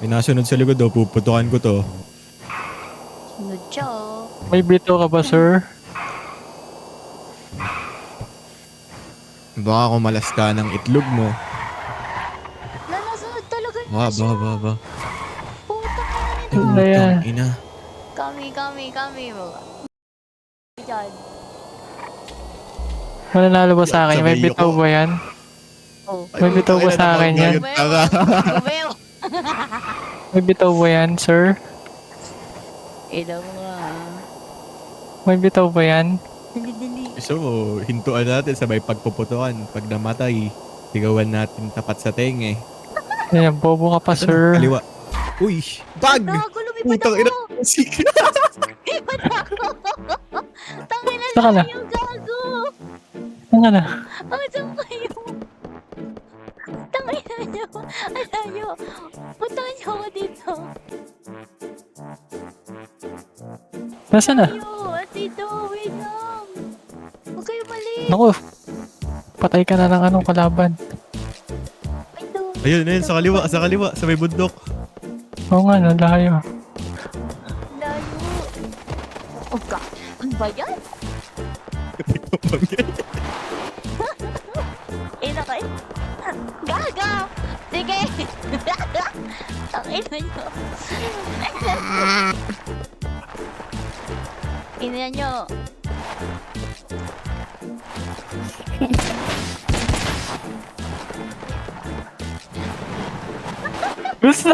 May nasunod sa likod daw, puputukan ko to. Sunod siya, oh. May bito ka ba, sir? Baka kumalas ka ng itlog mo. Nasunod talaga niya Ba, siya. ba. Puta ka na nito. Ano yan? Putang ina. Kami. Diyan. Mananalo ba sa akin? May Sabay bitaw ako. ba yan? Oh. May bitaw ba sa akin yan? Gumeo. May bitaw ba yan, sir? Ilaw mo nga. May bitaw ba yan? Dali. So, hintuan natin sabay pagpuputukan. Pag namatay, sigawan natin tapat sa tenge. Ayan, bobo ka pa, sir. Kaliwa. Uy! Bag! Gago, lumipad Putang ako. ina. Lumipad ako. Tangina Saan ka na? kayo, gago. Ano na? Asan kayo? Tangina nyo. Alayo. Puntahan nyo ako dito. Nasaan na? Alayo. Dito. Wait lang. Huwag kayo mali. Naku, patay ka na ng anong kalaban. Wait lang. Ayun, sa kaliwa, sa may bundok. Oo nga, nalayo. Layo. Oh, God. Ano ba yan? Ina kayo. Gaga! Sige! Tangina nyo. Ina nyo. Gusto!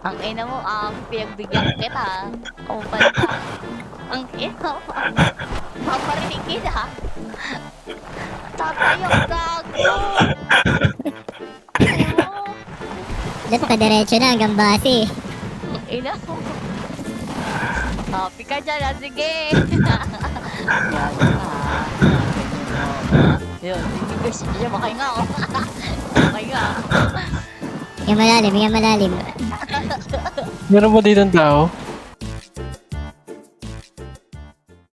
Ang ina mo, pinagbigyan kita. Kumpal ka. Ang ina mo. Paparinig kita. Tatay ang gago. Dito pa diretso na hanggang base. Ang ina mo. Happy ka dyan, sige. Yan, sige guys. Yan, makahinga ako. Makahinga. Hingga malalim. Meron mo dito ng tao?